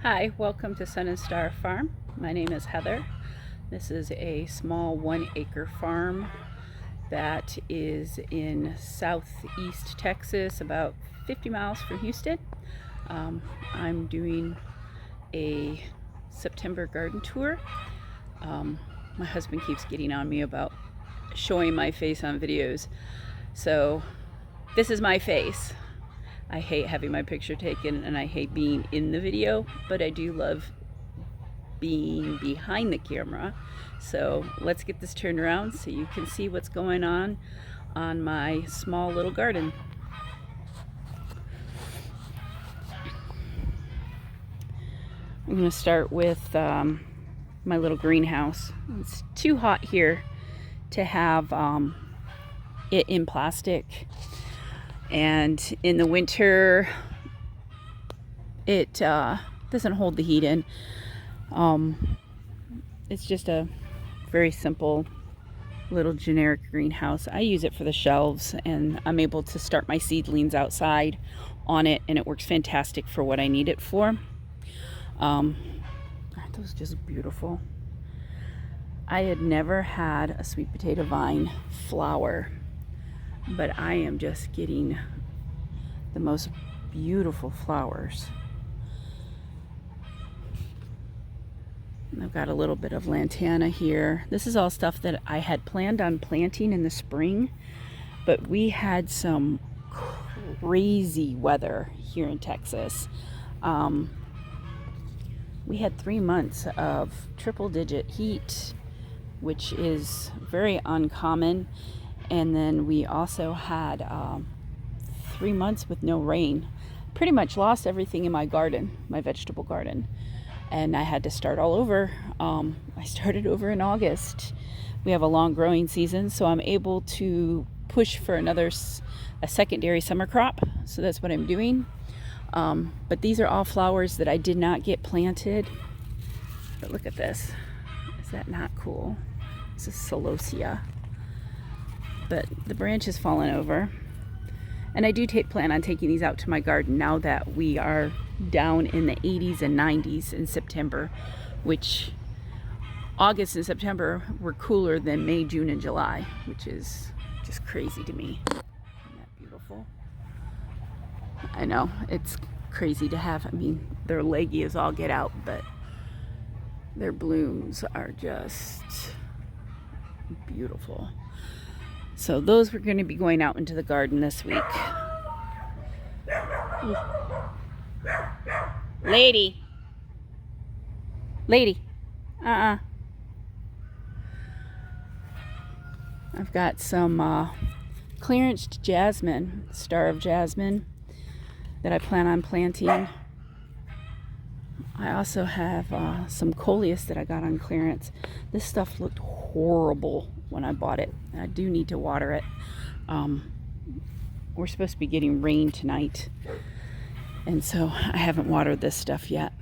Hi, welcome to Sun and Star Farm. My name is Heather. This is a small 1-acre farm that is in southeast Texas, about 50 miles from Houston. I'm doing a September garden tour. My husband keeps getting on me about showing my face on videos, so this is my face. I hate having my picture taken and I hate being in the video, but I do love being behind the camera. So let's get this turned around so you can see what's going on my small little garden. I'm going to start with my little greenhouse. It's too hot here to have it in plastic. And in the winter, it doesn't hold the heat in. It's just a very simple little generic greenhouse. I use it for the shelves, and I'm able to start my seedlings outside on it, and it works fantastic for what I need it for. Aren't those just beautiful? I had never had a sweet potato vine flower, but I am just getting the most beautiful flowers. And I've got a little bit of lantana here. This is all stuff that I had planned on planting in the spring, but we had some crazy weather here in Texas. We had 3 months of triple-digit heat, which is very uncommon. And then we also had 3 months with no rain. Pretty much lost everything in my garden, my vegetable garden. And I had to start all over. I started over in August. We have a long growing season, so I'm able to push for a secondary summer crop. So that's what I'm doing. But these are all flowers that I did not get planted. But look at this. Is that not cool? This is celosia. But the branch has fallen over. And I do plan on taking these out to my garden now that we are down in the 80s and 90s in September, which August and September were cooler than May, June, and July, which is just crazy to me. Isn't that beautiful? I know, it's crazy to have. I mean, they're leggy as all get out, but their blooms are just beautiful. So those were going to be going out into the garden this week. Lady. I've got some clearanced jasmine, Star of Jasmine, that I plan on planting. I also have some coleus that I got on clearance. This stuff looked horrible when I bought it. I do need to water it. We're supposed to be getting rain tonight, and so I haven't watered this stuff yet.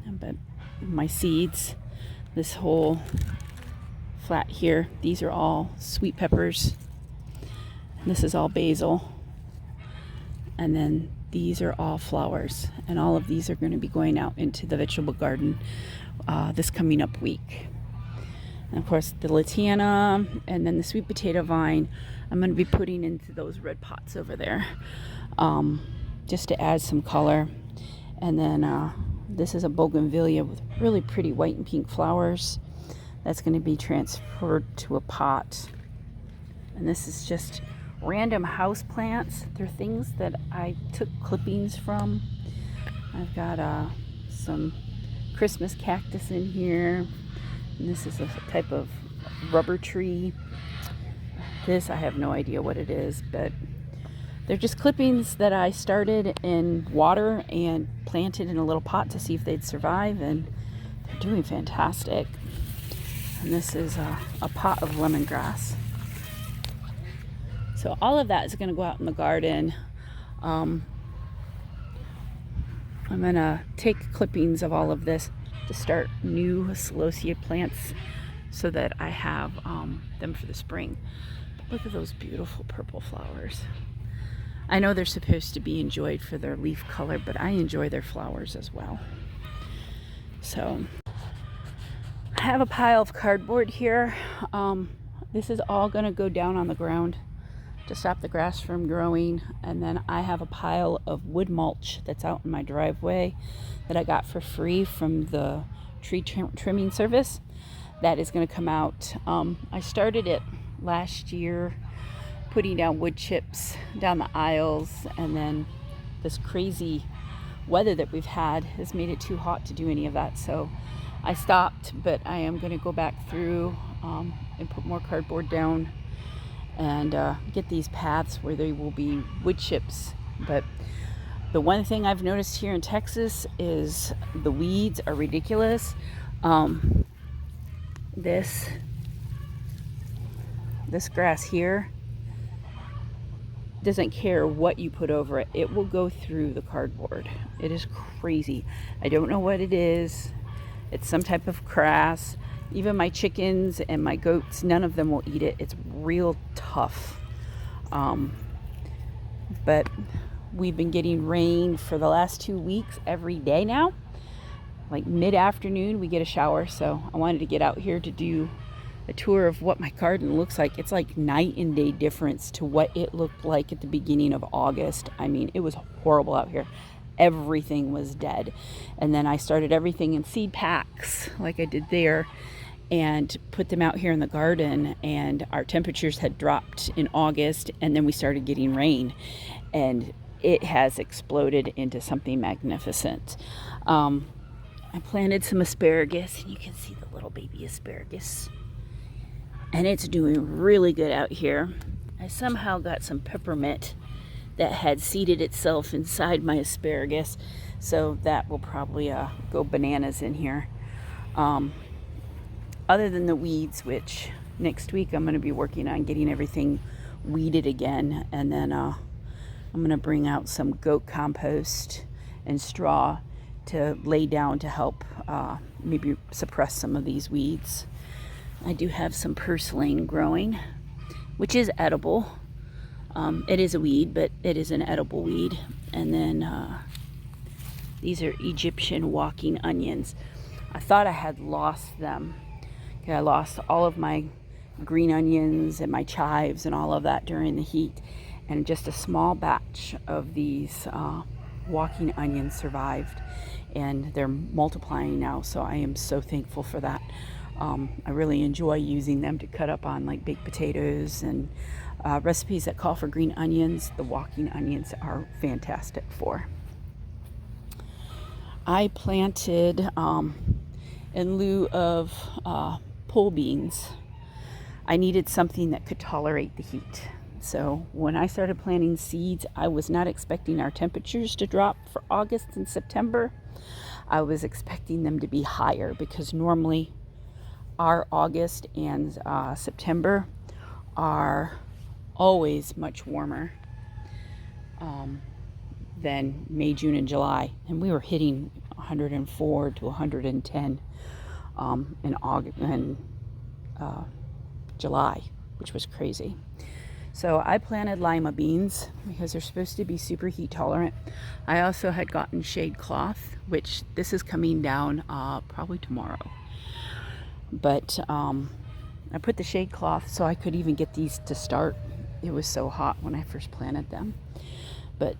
But my seeds, this whole flat here, these are all sweet peppers. This is all basil. And then these are all flowers, and all of these are going to be going out into the vegetable garden this coming up week. And of course the lantana and then the sweet potato vine I'm going to be putting into those red pots over there, just to add some color. And then this is a Bougainvillea with really pretty white and pink flowers that's going to be transferred to a pot. And this is just random house plants. They're things that I took clippings from. I've got some Christmas cactus in here. And this is a type of rubber tree. This, I have no idea what it is, but they're just clippings that I started in water and planted in a little pot to see if they'd survive, and they're doing fantastic. And this is a pot of lemongrass. So all of that is going to go out in the garden. I'm going to take clippings of all of this to start new celosia plants so that I have them for the spring. But look at those beautiful purple flowers. I know they're supposed to be enjoyed for their leaf color, but I enjoy their flowers as well. So I have a pile of cardboard here. This is all going to go down on the ground to stop the grass from growing. And then I have a pile of wood mulch that's out in my driveway that I got for free from the tree trimming service. That is going to come out. I started it last year, putting down wood chips down the aisles, and then this crazy weather that we've had has made it too hot to do any of that. So I stopped, but I am going to go back through and put more cardboard down and get these paths where they will be wood chips. But the one thing I've noticed here in Texas is the weeds are ridiculous. This grass here doesn't care what you put over it. It will go through the cardboard. It is crazy. I don't know what it is. It's some type of grass. Even my chickens and my goats, none of them will eat it. It's real tough. But we've been getting rain for the last 2 weeks every day now. Like mid-afternoon, we get a shower. So I wanted to get out here to do a tour of what my garden looks like. It's like night and day difference to what it looked like at the beginning of August. I mean, it was horrible out here. Everything was dead. And then I started everything in seed packs like I did there and put them out here in the garden, and our temperatures had dropped in August, and then we started getting rain, and it has exploded into something magnificent. I planted some asparagus, and you can see the little baby asparagus, and it's doing really good out here. I somehow got some peppermint that had seeded itself inside my asparagus, so that will probably go bananas in here. Other than the weeds, which next week I'm going to be working on getting everything weeded again, and then I'm going to bring out some goat compost and straw to lay down to help maybe suppress some of these weeds. I do have some purslane growing, which is edible. It is a weed, but it is an edible weed. And then these are Egyptian walking onions. I thought I had lost them. Okay, I lost all of my green onions and my chives and all of that during the heat. And just a small batch of these walking onions survived. And they're multiplying now, so I am so thankful for that. I really enjoy using them to cut up on like baked potatoes and recipes that call for green onions. The walking onions are fantastic for. I planted, in lieu of pole beans, I needed something that could tolerate the heat. So when I started planting seeds, I was not expecting our temperatures to drop for August and September. I was expecting them to be higher because normally our August and September are always much warmer than May, June, and July. And we were hitting 104 to 110 in August and July, which was crazy. So I planted Lima beans because they're supposed to be super heat tolerant. I also had gotten shade cloth, which this is coming down probably tomorrow. But I put the shade cloth so I could even get these to start. It was so hot when I first planted them. But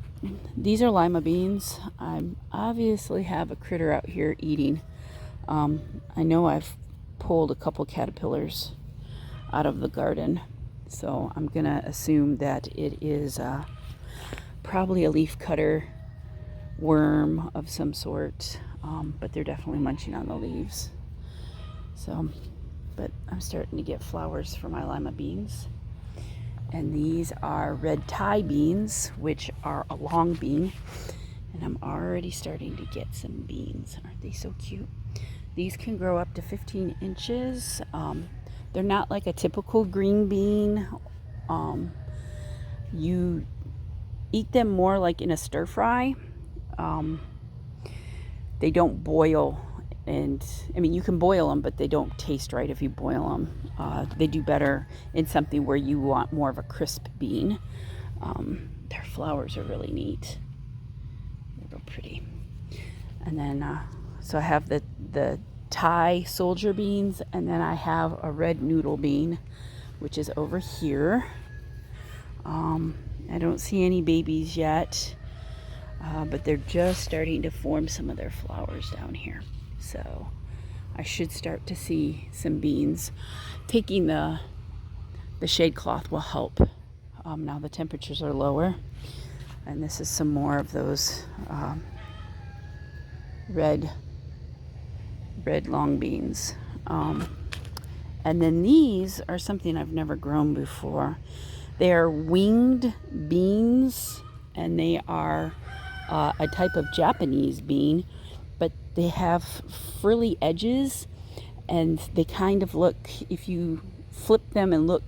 these are Lima beans. I obviously have a critter out here eating. I know I've pulled a couple caterpillars out of the garden. So I'm going to assume that it is probably a leaf cutter worm of some sort. But they're definitely munching on the leaves. So, but I'm starting to get flowers for my Lima beans. And these are red Thai beans, which are a long bean. And I'm already starting to get some beans. Aren't they so cute? These can grow up to 15 inches. They're not like a typical green bean. You eat them more like in a stir fry. They don't boil. And I mean, you can boil them, but they don't taste right if you boil them. They do better in something where you want more of a crisp bean. Their flowers are really neat. They're real pretty. And then, so I have the Thai soldier beans, and then I have a red noodle bean, which is over here. I don't see any babies yet, but they're just starting to form some of their flowers down here. So I should start to see some beans. Taking the shade cloth will help. Now the temperatures are lower, and this is some more of those red long beans. And then these are something I've never grown before. They are winged beans, and they are a type of Japanese bean, but they have frilly edges, and they kind of look, if you flip them and look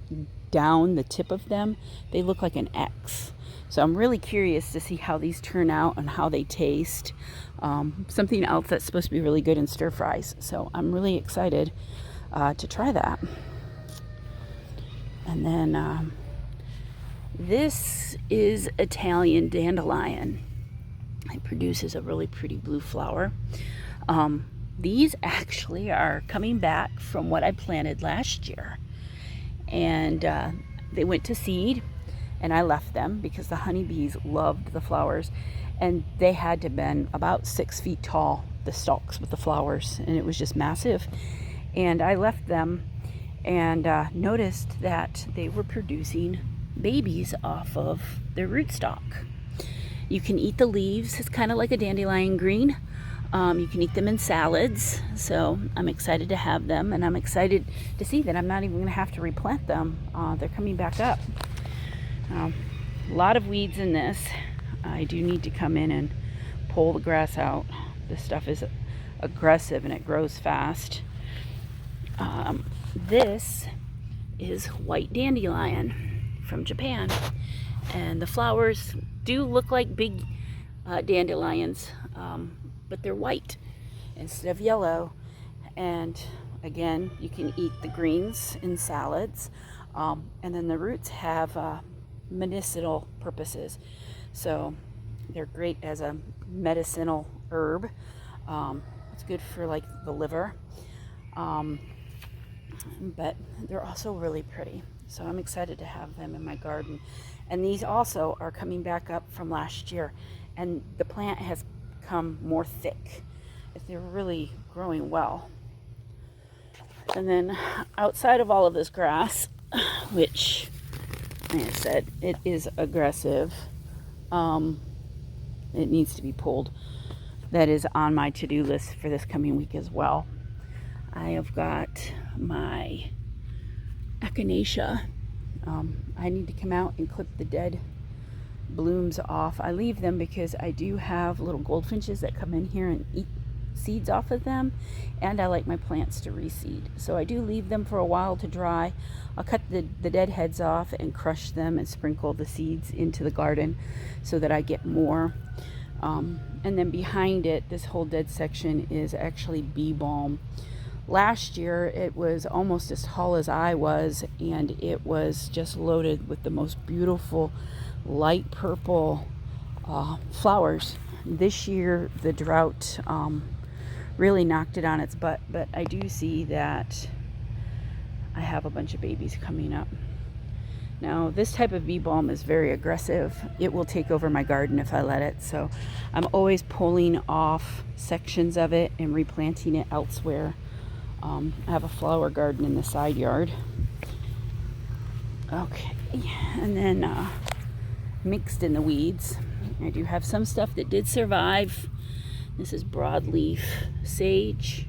down the tip of them, they look like an X. So I'm really curious to see how these turn out and how they taste. Something else that's supposed to be really good in stir fries. So I'm really excited to try that. And then this is Italian Dandelion. It produces a really pretty blue flower. These actually are coming back from what I planted last year. And they went to seed, and I left them because the honeybees loved the flowers. And they had to have been about 6 feet tall, the stalks with the flowers, and it was just massive. And I left them and noticed that they were producing babies off of their rootstock. You can eat the leaves. It's kind of like a dandelion green. You can eat them in salads, so I'm excited to have them, and I'm excited to see that I'm not even going to have to replant them. They're coming back up. A lot of weeds in this. I do need to come in and pull the grass out. This stuff is aggressive and it grows fast. This is white dandelion from Japan, and the flowers do look like big dandelions, but they're white instead of yellow. And again, you can eat the greens in salads, and then the roots have medicinal purposes, so they're great as a medicinal herb. It's good for like the liver, but they're also really pretty, so I'm excited to have them in my garden. And these also are coming back up from last year, and the plant has become more thick. They're really growing well. And then outside of all of this grass, which, like I said, it is aggressive, it needs to be pulled. That is on my to-do list for this coming week as well. I have got my echinacea. I need to come out and clip the dead blooms off. I leave them because I do have little goldfinches that come in here and eat seeds off of them, and I like my plants to reseed, so I do leave them for a while to dry. I'll cut the dead heads off and crush them and sprinkle the seeds into the garden so that I get more. And then behind it, this whole dead section is actually bee balm. Last year it was almost as tall as I was, and it was just loaded with the most beautiful light purple flowers. This year the drought really knocked it on its butt, but I do see that I have a bunch of babies coming up. Now, this type of bee balm is very aggressive. It will take over my garden if I let it, so I'm always pulling off sections of it and replanting it elsewhere. I have a flower garden in the side yard. Okay, and then mixed in the weeds, I do have some stuff that did survive. This is broadleaf sage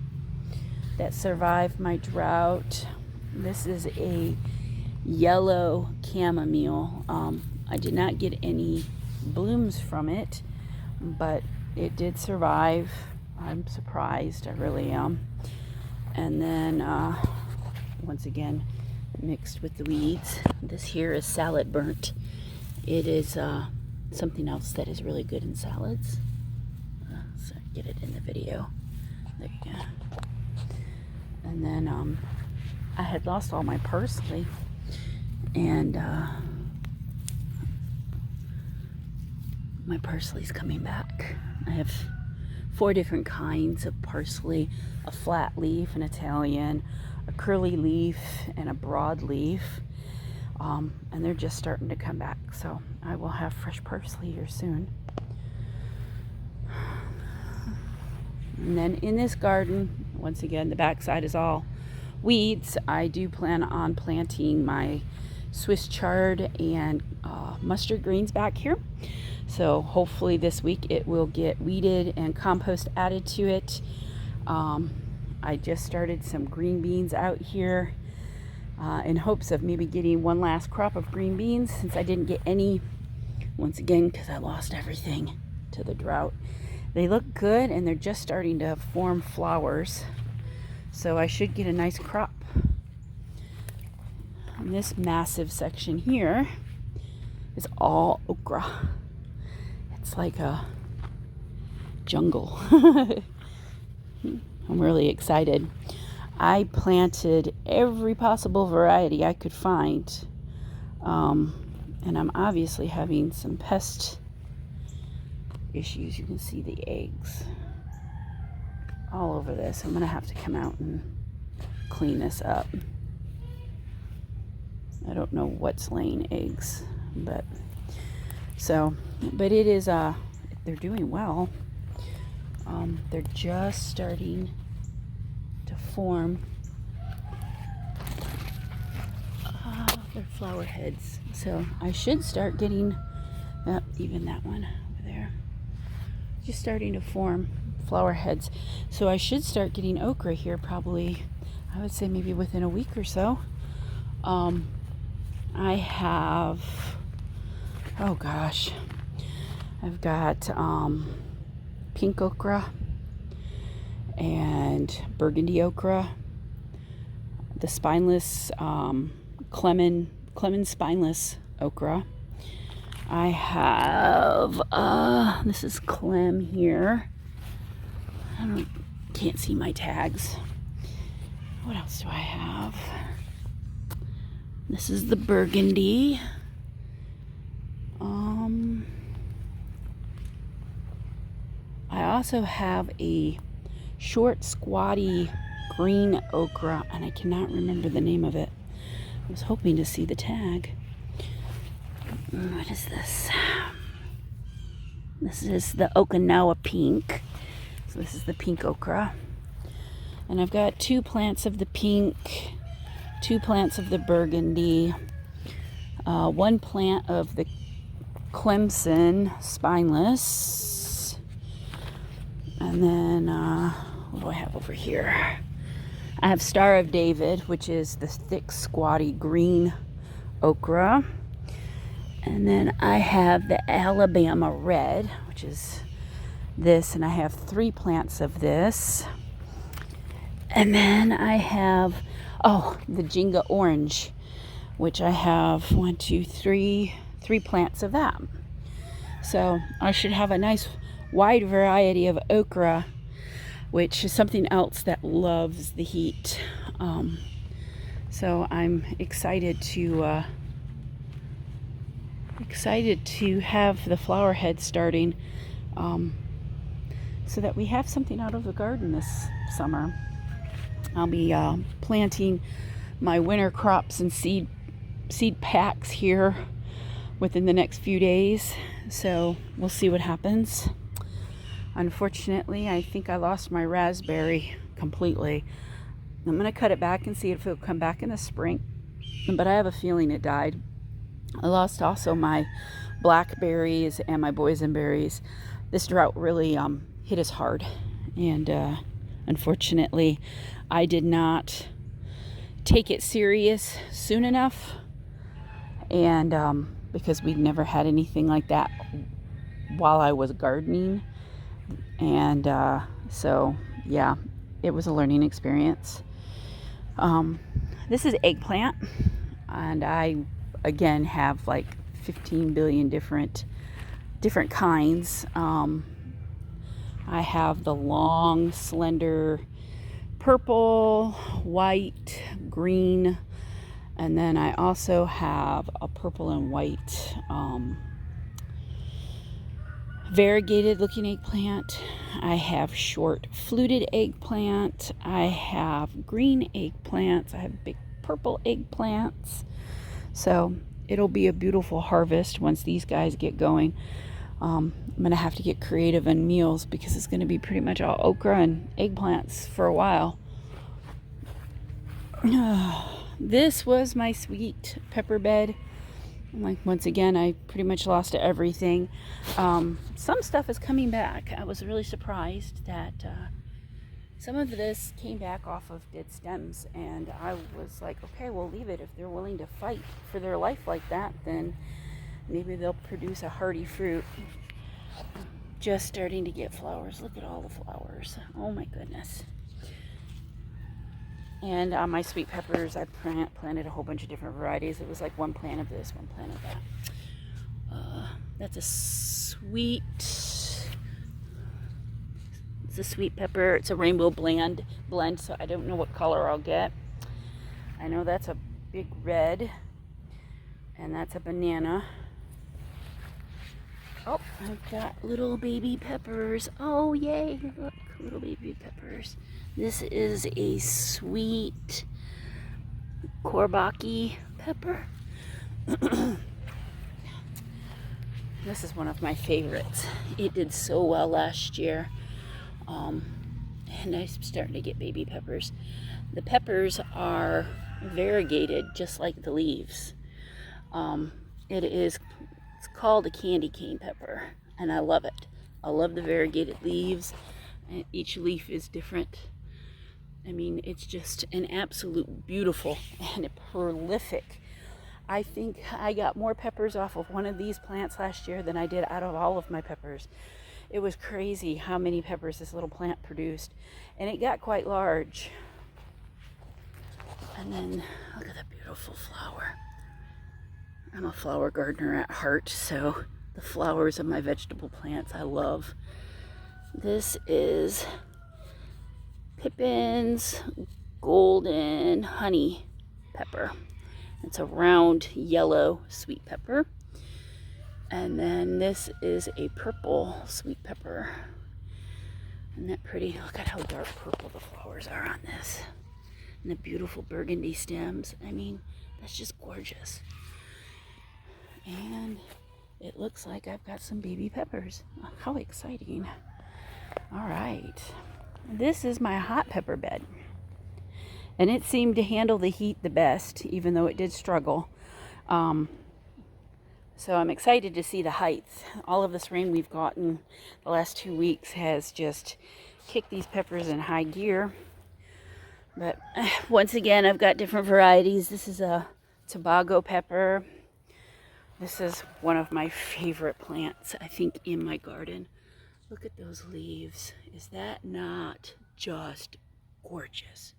that survived my drought. This is a yellow chamomile. I did not get any blooms from it, but it did survive. I'm surprised, I really am. And then once again, mixed with the weeds, this here is salad burnt. It is something else that is really good in salads. So get it in the video. There you go. And then I had lost all my parsley, and my parsley's coming back. I have 4 different kinds of parsley, a flat leaf, an Italian, a curly leaf, and a broad leaf. And they're just starting to come back, so I will have fresh parsley here soon. And then in this garden, once again, the backside is all weeds. I do plan on planting my Swiss chard and mustard greens back here. So hopefully this week it will get weeded and compost added to it. I just started some green beans out here in hopes of maybe getting one last crop of green beans, since I didn't get any, once again, because I lost everything to the drought. They look good and they're just starting to form flowers, so I should get a nice crop. And this massive section here is all okra. It's like a jungle. I'm really excited. I planted every possible variety I could find, and I'm obviously having some pest issues. You can see the eggs all over this. I'm gonna have to come out and clean this up. I don't know what's laying eggs, but it is they're doing well. They're just starting to form their flower heads, so I should start getting even that one over there, just starting to form flower heads, so I should start getting okra here probably, I would say maybe within a week or so. I have, oh gosh, I've got pink okra and burgundy okra, the spineless clemon spineless okra. I have this is clem here. Can't see my tags. What else do I have? This is the burgundy. I also have a short, squatty green okra, and I cannot remember the name of it. I was hoping to see the tag. What is this? This is the Okinawa pink. So this is the pink okra. And I've got 2 plants of the pink, 2 plants of the burgundy, 1 plant of the Clemson spineless, and then what do I have over here? I have Star of David, which is the thick, squatty green okra, and then I have the Alabama red, which is this, and I have 3 plants of this, and then I have the Jenga orange, which I have 3 plants of that. So I should have a nice wide variety of okra, which is something else that loves the heat. So I'm excited to have the flower head starting, so that we have something out of the garden this summer. I'll be planting my winter crops and seed packs here within the next few days, so we'll see what happens. Unfortunately, I think I lost my raspberry completely. I'm going to cut it back and see if it'll come back in the spring, but I have a feeling it died. I lost also my blackberries and my boysenberries. This drought really hit us hard, and unfortunately I did not take it serious soon enough, and because we'd never had anything like that while I was gardening, and so yeah, it was a learning experience. This is eggplant, and I again have like 15 billion different kinds. I have the long, slender purple, white, green, and then I also have a purple and white variegated looking eggplant. I have short fluted eggplant. I have green eggplants. I have big purple eggplants. So it'll be a beautiful harvest once these guys get going. I'm going to have to get creative in meals because it's going to be pretty much all okra and eggplants for a while. This was my sweet pepper bed. Like, once again, I pretty much lost everything. Some stuff is coming back. I was really surprised that some of this came back off of dead stems, and I was like, okay, we'll leave it. If they're willing to fight for their life like that, then maybe they'll produce a hardy fruit. Just starting to get flowers. Look at all the flowers. Oh my goodness. And on my sweet peppers, I planted a whole bunch of different varieties. It was like one plant of this, one plant of that. That's a sweet pepper. It's a rainbow blend, so I don't know what color I'll get. I know that's a big red, and that's a banana. Oh, I've got little baby peppers. Oh, yay, look, little baby peppers. This is a sweet Courbaki pepper. This is one of my favorites. It did so well last year. And I'm starting to get baby peppers. The peppers are variegated just like the leaves. It's called a candy cane pepper, and I love it. I love the variegated leaves. Each leaf is different. I mean, it's just an absolute beautiful and a prolific. I think I got more peppers off of one of these plants last year than I did out of all of my peppers. It was crazy how many peppers this little plant produced, and it got quite large. And then look at that beautiful flower. I'm a flower gardener at heart, so the flowers of my vegetable plants I love. This is Pippin's Golden Honey Pepper. It's a round yellow sweet pepper. And then this is a purple sweet pepper. Isn't that pretty? Look at how dark purple the flowers are on this. And the beautiful burgundy stems. I mean, that's just gorgeous. And it looks like I've got some baby peppers. How exciting. All right. This is my hot pepper bed. And it seemed to handle the heat the best, even though it did struggle. So I'm excited to see the heights. All of this rain we've gotten the last 2 weeks has just kicked these peppers in high gear. But once again, I've got different varieties. This is a Tobago Pepper. This is one of my favorite plants, I think, in my garden. Look at those leaves. Is that not just gorgeous?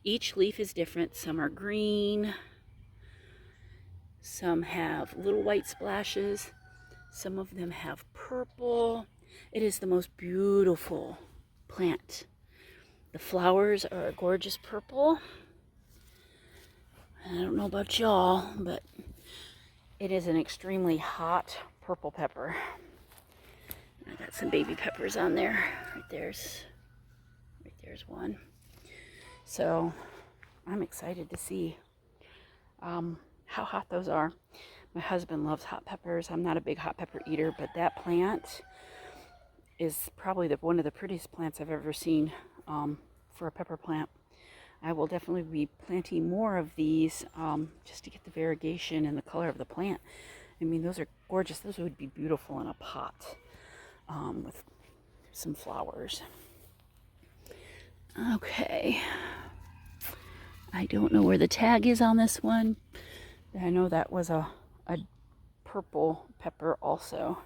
Each leaf is different. Some are green. Some have little white splashes. Some of them have purple. It is the most beautiful plant. The flowers are a gorgeous purple. I don't know about y'all, but it is an extremely hot purple pepper. I got some baby peppers on there. Right there's one. So I'm excited to see how hot those are. My husband loves hot peppers. I'm not a big hot pepper eater, but that plant is probably one of the prettiest plants I've ever seen for a pepper plant. I will definitely be planting more of these just to get the variegation and the color of the plant. I mean, those are gorgeous. Those would be beautiful in a pot with some flowers. Okay. I don't know where the tag is on this one. I know that was a purple pepper also.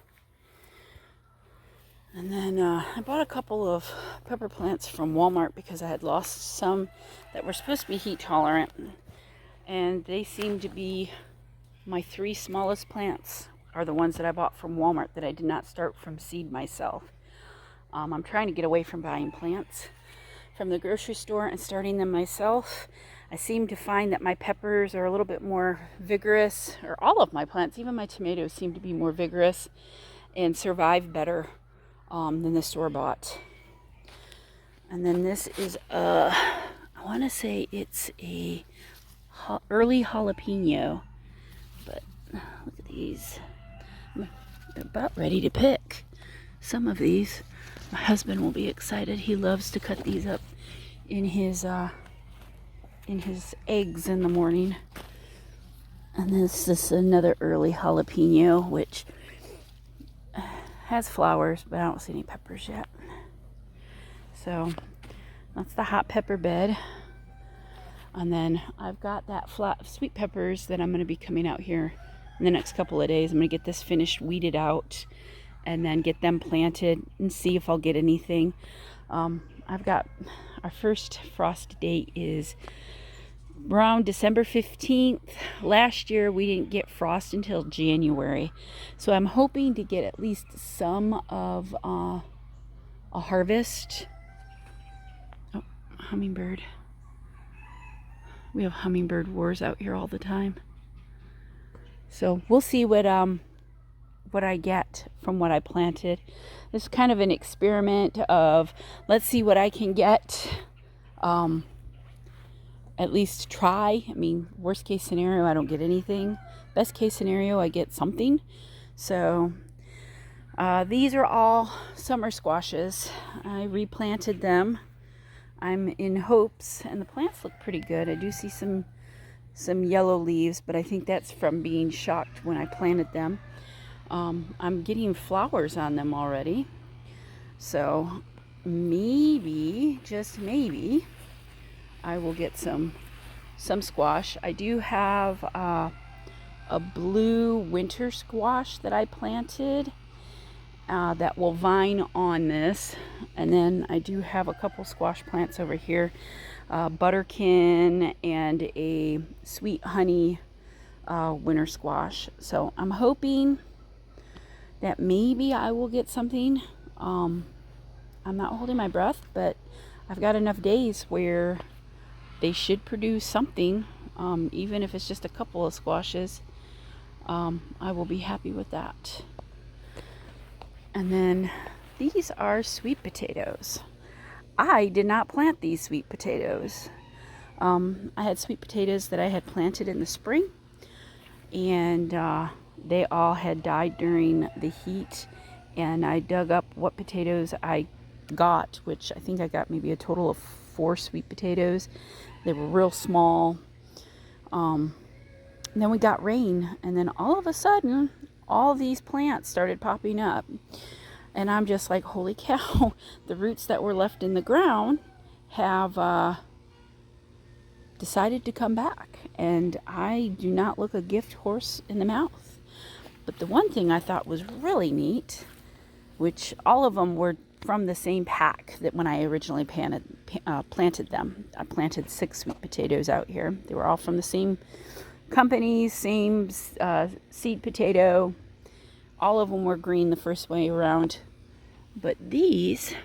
And then I bought a couple of pepper plants from Walmart because I had lost some that were supposed to be heat tolerant. And they seem to be my 3 smallest plants are the ones that I bought from Walmart that I did not start from seed myself. I'm trying to get away from buying plants from the grocery store and starting them myself. I seem to find that my peppers are a little bit more vigorous, or all of my plants, even my tomatoes seem to be more vigorous and survive better than the store-bought. And then this is I want to say it's a early jalapeno, but look at these. They're about ready to pick. Some of these, my husband will be excited. He loves to cut these up in his eggs in the morning. And this is another early jalapeno, which has flowers, but I don't see any peppers yet. So that's the hot pepper bed. And then I've got that flat sweet peppers that I'm going to be coming out here in the next couple of days. I'm going to get this finished, weeded out, and then get them planted and see if I'll get anything. I've got our first frost date is around December 15th. Last year we didn't get frost until January. So I'm hoping to get at least some of a harvest. Oh, hummingbird. We have hummingbird wars out here all the time. So we'll see what I get from what I planted. This is kind of an experiment of, let's see what I can get. At least try. I mean, worst case scenario, I don't get anything. Best case scenario, I get something. So these are all summer squashes. I replanted them. I'm in hopes, and the plants look pretty good. I do see some yellow leaves, but I think that's from being shocked when I planted them. I'm getting flowers on them already. So maybe, just maybe, I will get some squash. I do have a blue winter squash that I planted that will vine on this. And then I do have a couple squash plants over here. Butterkin and a sweet honey winter squash. So I'm hoping that maybe I will get something. I'm not holding my breath, but I've got enough days where they should produce something, even if it's just a couple of squashes. I will be happy with that. And then these are sweet potatoes. I did not plant these sweet potatoes. I had sweet potatoes that I had planted in the spring, and they all had died during the heat. And I dug up what potatoes I got, which I think I got maybe a total of 4 sweet potatoes. They were real small. And then we got rain, and then all of a sudden, all these plants started popping up. And I'm just like, holy cow, the roots that were left in the ground have decided to come back. And I do not look a gift horse in the mouth. But the one thing I thought was really neat, which all of them were from the same pack that when I originally planted them. I planted 6 sweet potatoes out here. They were all from the same company, same seed potato. All of them were green the first way around. But these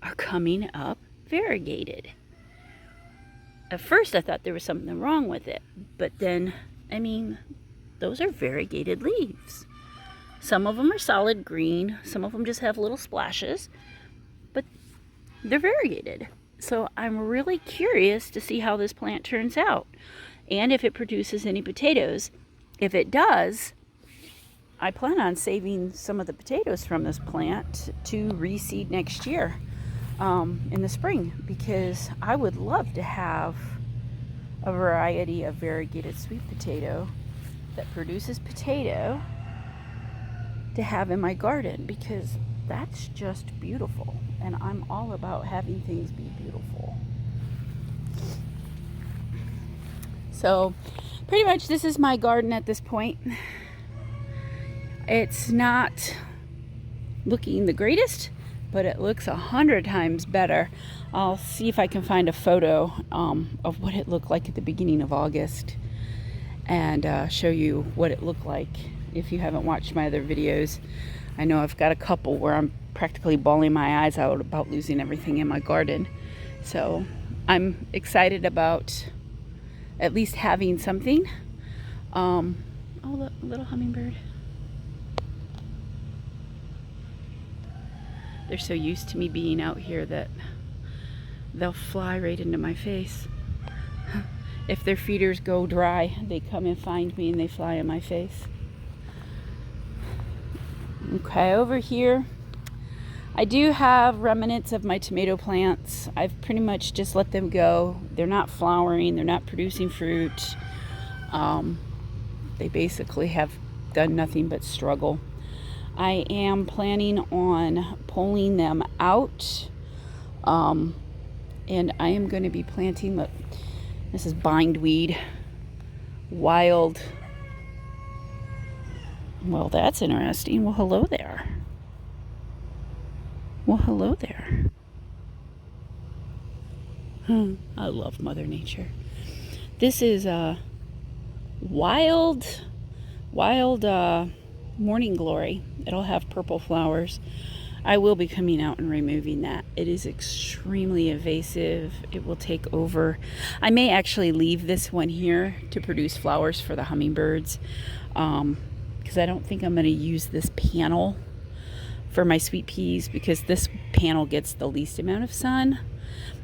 are coming up variegated. At first I thought there was something wrong with it. But then, I mean, those are variegated leaves. Some of them are solid green. Some of them just have little splashes. But they're variegated. So I'm really curious to see how this plant turns out. And if it produces any potatoes. If it does, I plan on saving some of the potatoes from this plant to reseed next year in the spring, because I would love to have a variety of variegated sweet potato that produces potato to have in my garden, because that's just beautiful, and I'm all about having things be beautiful. So pretty much this is my garden at this point. It's not looking the greatest, but it looks 100 times better. I'll see if I can find a photo of what it looked like at the beginning of August and show you what it looked like if you haven't watched my other videos. I know I've got a couple where I'm practically bawling my eyes out about losing everything in my garden. So I'm excited about at least having something. Oh, look, little hummingbird. They're so used to me being out here that they'll fly right into my face. If their feeders go dry, they come and find me and they fly in my face. Okay, over here, I do have remnants of my tomato plants. I've pretty much just let them go. They're not flowering, they're not producing fruit. They basically have done nothing but struggle. I am planning on pulling them out. And I am going to be planting, look, this is bindweed, wild. Well, that's interesting. Well, hello there. Well, hello there. I love Mother Nature. This is wild morning glory. It'll have purple flowers. I will be coming out and removing that. It is extremely invasive. It will take over. I may actually leave this one here to produce flowers for the hummingbirds, because I don't think I'm going to use this panel for my sweet peas, because this panel gets the least amount of sun.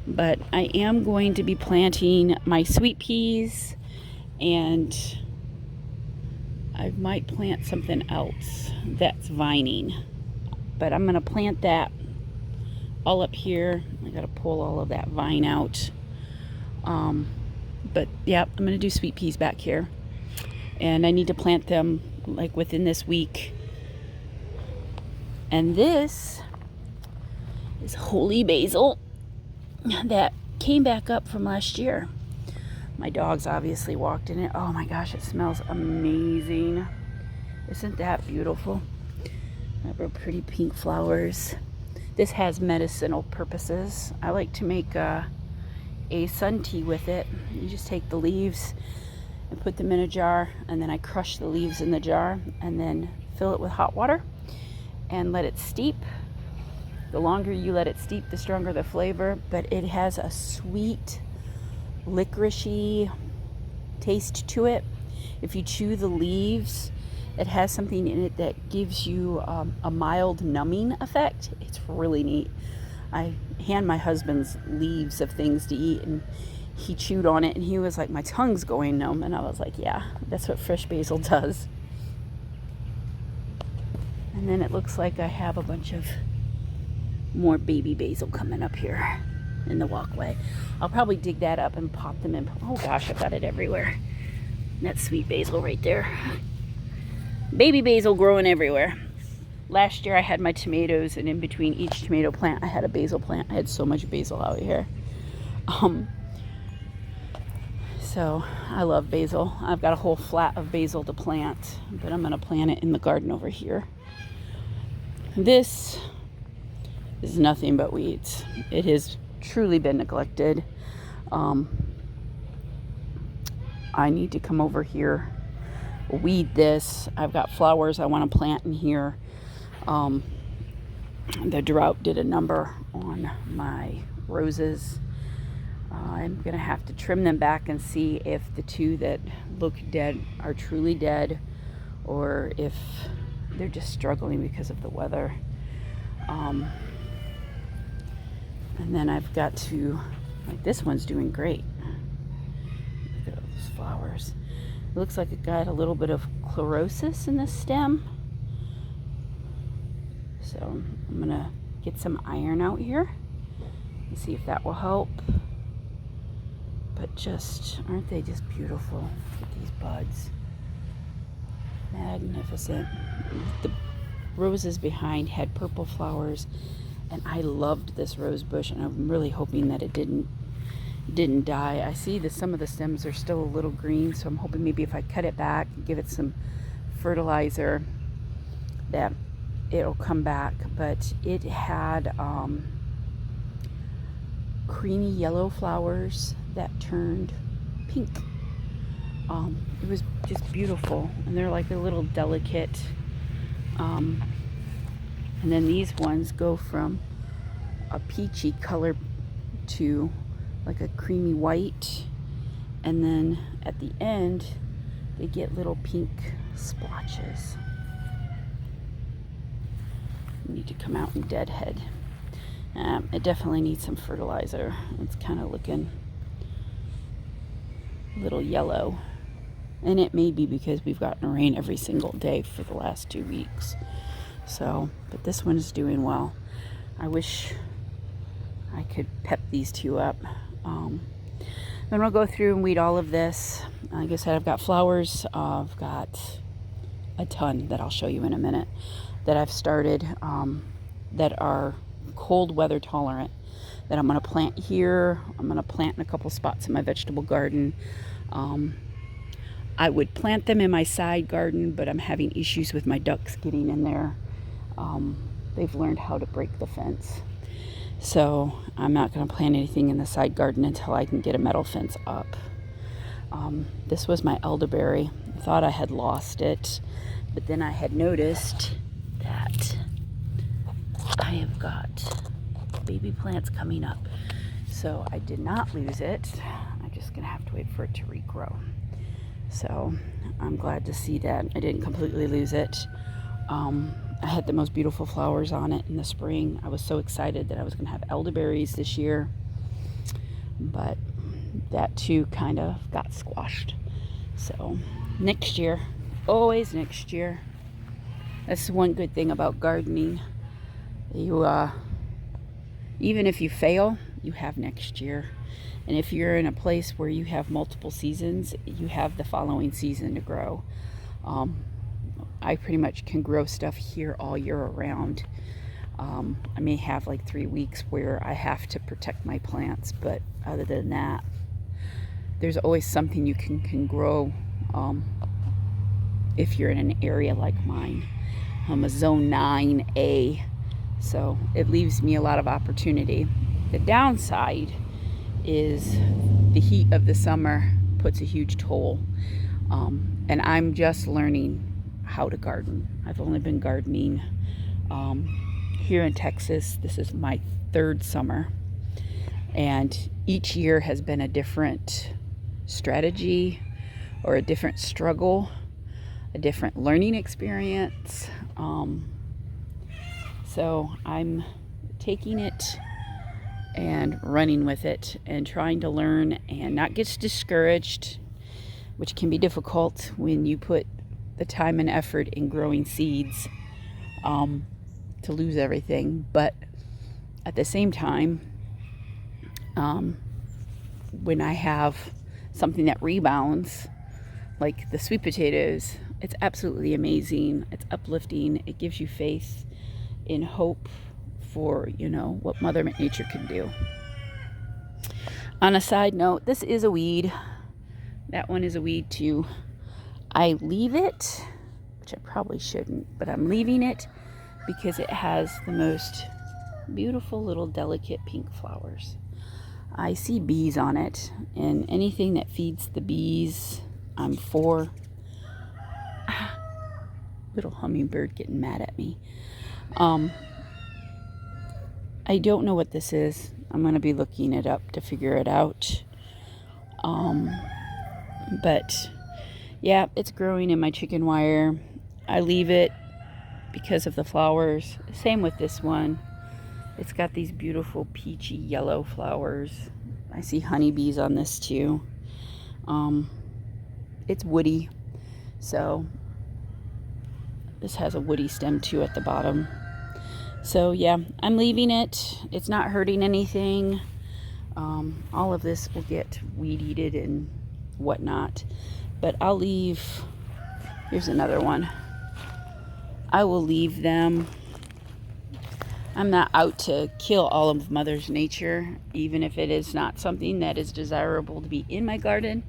But I am going to be planting my sweet peas, and I might plant something else that's vining. But I'm going to plant that all up here. I got to pull all of that vine out. But yeah, I'm going to do sweet peas back here. And I need to plant them like within this week. And this is holy basil that came back up from last year. My dogs obviously walked in it. Oh my gosh, it smells amazing. Isn't that beautiful? I have real pretty pink flowers. This has medicinal purposes. I like to make a sun tea with it. You just take the leaves and put them in a jar, and then I crush the leaves in the jar and then fill it with hot water and let it steep. The longer you let it steep, the stronger the flavor, but it has a sweet, licoricey taste to it. If you chew the leaves, it has something in it that gives you a mild numbing effect. It's really neat. I hand my husband's leaves of things to eat, and he chewed on it, and he was like, my tongue's going numb. And I was like, yeah, that's what fresh basil does. And then it looks like I have a bunch of more baby basil coming up here in the walkway. I'll probably dig that up and pop them in. Oh gosh, I've got it everywhere. That's sweet basil right there. Baby basil growing everywhere. Last year I had my tomatoes, and in between each tomato plant I had a basil plant. I had so much basil out here. So I love basil. I've got a whole flat of basil to plant, but I'm going to plant it in the garden over here. This is nothing but weeds. It has truly been neglected. I need to come over here, weed this. I've got flowers I want to plant in here. The drought did a number on my roses. I'm going to have to trim them back and see if the two that look dead are truly dead, or if they're just struggling because of the weather. And then I've got to, like, this one's doing great. Look at all those flowers. It looks like it got a little bit of chlorosis in the stem. So I'm gonna get some iron out here and see if that will help. But just, aren't they just beautiful? Look at these buds. Magnificent. The roses behind had purple flowers, and I loved this rose bush, and I'm really hoping that it didn't die. I see that some of the stems are still a little green, so I'm hoping maybe if I cut it back and give it some fertilizer that it'll come back. But it had creamy yellow flowers that turned pink. It was just beautiful, and they're like a little delicate. And then these ones go from a peachy color to like a creamy white, and then at the end they get little pink splotches. I need to come out and deadhead It definitely needs some fertilizer. It's kind of looking a little yellow. And it may be because we've gotten rain every single day for the last 2 weeks. So, but this one is doing well. I wish I could pep these two up. Then we'll go through and weed all of this. Like I said, I've got flowers. I've got a ton that I'll show you in a minute that I've started that are cold weather tolerant, that I'm going to plant here. I'm going to plant in a couple spots in my vegetable garden. I would plant them in my side garden, but I'm having issues with my ducks getting in there. They've learned how to break the fence. So I'm not going to plant anything in the side garden until I can get a metal fence up. This was my elderberry. I thought I had lost it, but then I had noticed that I have got baby plants coming up. So I did not lose it. I'm just going to have to wait for it to regrow. So I'm glad to see that I didn't completely lose it. I had the most beautiful flowers on it in the spring. I was so excited that I was going to have elderberries this year, but that too kind of got squashed. So next year, always next year. That's one good thing about gardening. You even if you fail, you have next year. And if you're in a place where you have multiple seasons, you have the following season to grow. I pretty much can grow stuff here all year around. I may have like 3 weeks where I have to protect my plants, but other than that, there's always something you can grow if you're in an area like mine. I'm a zone 9A, so it leaves me a lot of opportunity. The downside is the heat of the summer puts a huge toll, and I'm just learning how to garden. I've only been gardening here in Texas. This is my 3rd summer, and each year has been a different strategy or a different struggle, a different learning experience. So I'm taking it and running with it and trying to learn and not get discouraged, which can be difficult when you put the time and effort in growing seeds, to lose everything. But at the same time, when I have something that rebounds, like the sweet potatoes, it's absolutely amazing. It's uplifting. It gives you faith in hope for, what Mother Nature can do. On a side note, this is a weed. That one is a weed too. I leave it, which I probably shouldn't, but I'm leaving it because it has the most beautiful little delicate pink flowers. I see bees on it, and anything that feeds the bees, I'm for. Little hummingbird getting mad at me. I don't know what this is. I'm going to be looking it up to figure it out. But yeah, it's growing in my chicken wire. I leave it because of the flowers. Same with this one. It's got these beautiful peachy yellow flowers. I see honeybees on this too. It's woody. So this has a woody stem too at the bottom. So yeah, I'm leaving it. It's not hurting anything. All of this will get weed-eated and whatnot. But I'll leave, here's another one. I will leave them. I'm not out to kill all of Mother Nature, even if it is not something that is desirable to be in my garden.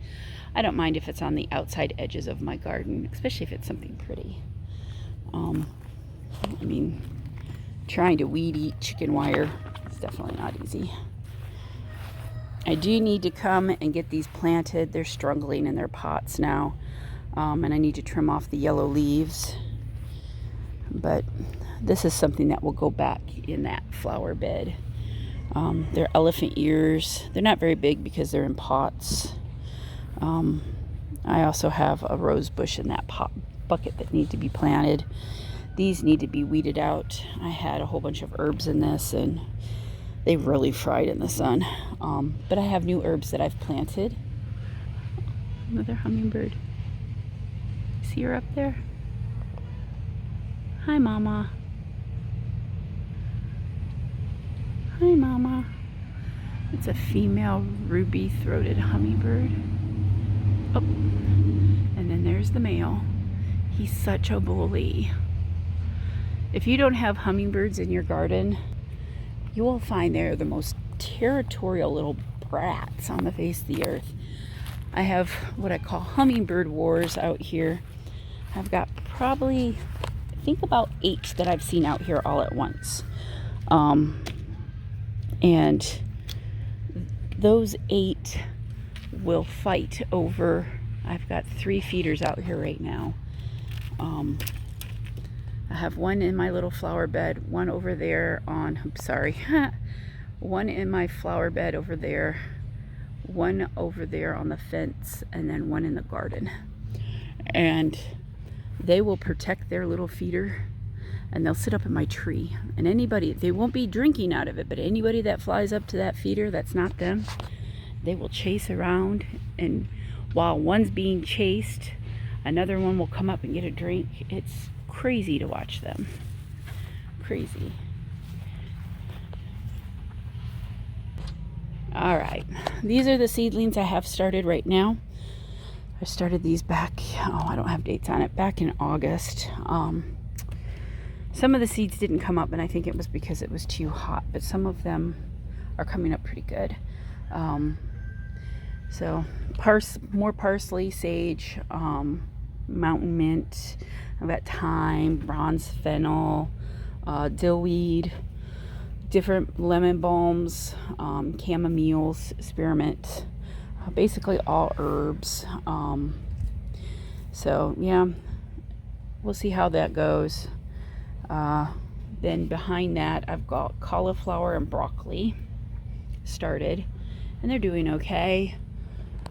I don't mind if it's on the outside edges of my garden, especially if it's something pretty. Trying to weed eat chicken wire is definitely not easy. I do need to come and get these planted. They're struggling in their pots now, and I need to trim off the yellow leaves. But this is something that will go back in that flower bed. They're elephant ears. They're not very big because they're in pots. I also have a rose bush in that bucket that need to be planted. These need to be weeded out. I had a whole bunch of herbs in this, and They really fried in the sun. But I have new herbs that I've planted. Another hummingbird. See her up there? Hi, Mama. Hi, Mama. It's a female ruby-throated hummingbird. Oh, and then there's the male. He's such a bully. If you don't have hummingbirds in your garden, you will find they're the most territorial little brats on the face of the earth. I have what I call hummingbird wars out here. I've got probably, I think about 8 that I've seen out here all at once. And those 8 will fight over, I've got 3 feeders out here right now. I have one in my little flower bed, one over there on, oops, sorry, one in my flower bed over there, one over there on the fence, and then one in the garden. And they will protect their little feeder, and they'll sit up in my tree. And anybody, they won't be drinking out of it, but anybody that flies up to that feeder that's not them, they will chase around, and while one's being chased, another one will come up and get a drink. It's crazy to watch them. Crazy. All right, these are the seedlings I have started right now. I started these back, oh, I don't have dates on it, back in August. Some of the seeds didn't come up, and I think it was because it was too hot, but some of them are coming up pretty good. So more parsley, sage, mountain mint, I've got thyme, bronze fennel, dillweed, different lemon balms, chamomiles, spearmint, basically all herbs. So yeah, we'll see how that goes. Then behind that, I've got cauliflower and broccoli started, and they're doing okay.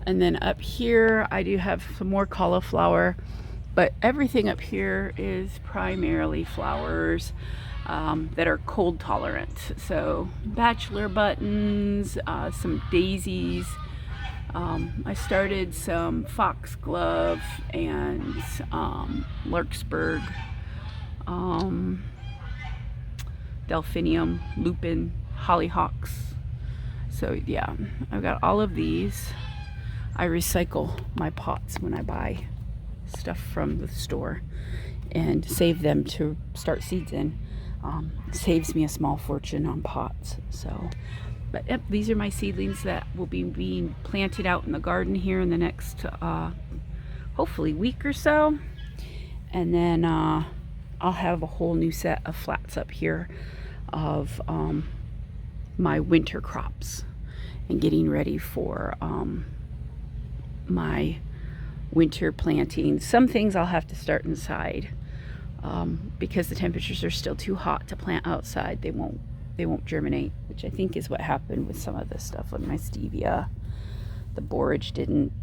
And then up here, I do have some more cauliflower, but everything up here is primarily flowers that are cold tolerant. So bachelor buttons, some daisies. I started some foxglove and larkspur, delphinium, lupin, hollyhocks. So yeah, I've got all of these. I recycle my pots when I buy stuff from the store and save them to start seeds in. Saves me a small fortune on pots. So, but yep, these are my seedlings that will be being planted out in the garden here in the next hopefully week or so. And then I'll have a whole new set of flats up here of my winter crops and getting ready for my winter planting. Some things I'll have to start inside because the temperatures are still too hot to plant outside. They won't germinate, which I think is what happened with some of this stuff. With my stevia, the borage didn't.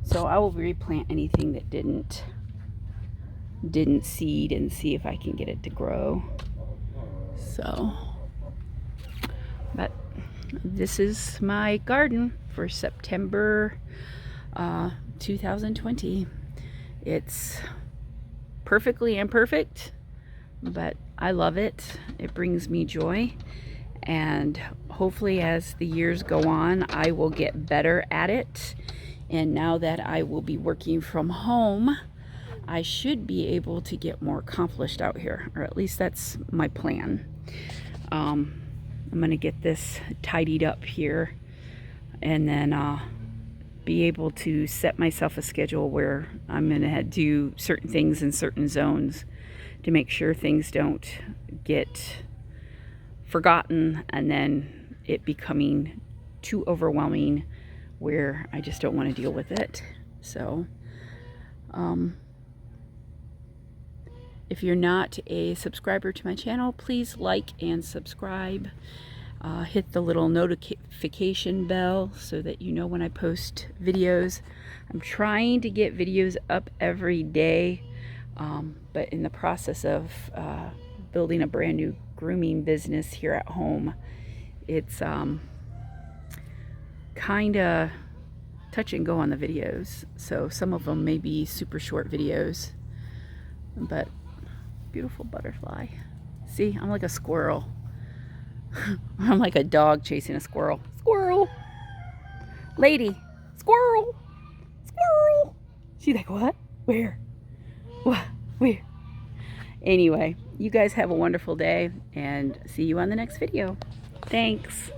So I will replant anything that didn't seed and see if I can get it to grow. So, but this is my garden for September 2020. It's perfectly imperfect, but I love it. It brings me joy, and hopefully as the years go on, I will get better at it. And now that I will be working from home, I should be able to get more accomplished out here, or at least that's my plan. I'm gonna get this tidied up here, and then be able to set myself a schedule where I'm gonna do certain things in certain zones to make sure things don't get forgotten and then it becoming too overwhelming where I just don't want to deal with it. So if you're not a subscriber to my channel, please like and subscribe. Hit the little notification bell so that you know when I post videos. I'm trying to get videos up every day, but in the process of building a brand new grooming business here at home. It's kind of touch and go on the videos, so some of them may be super short videos, but beautiful butterfly. See, I'm like a squirrel. I'm like a dog chasing a squirrel. Squirrel! Lady! Squirrel! Squirrel! She's like, what? Where? What? Where? Anyway, you guys have a wonderful day, and see you on the next video. Thanks.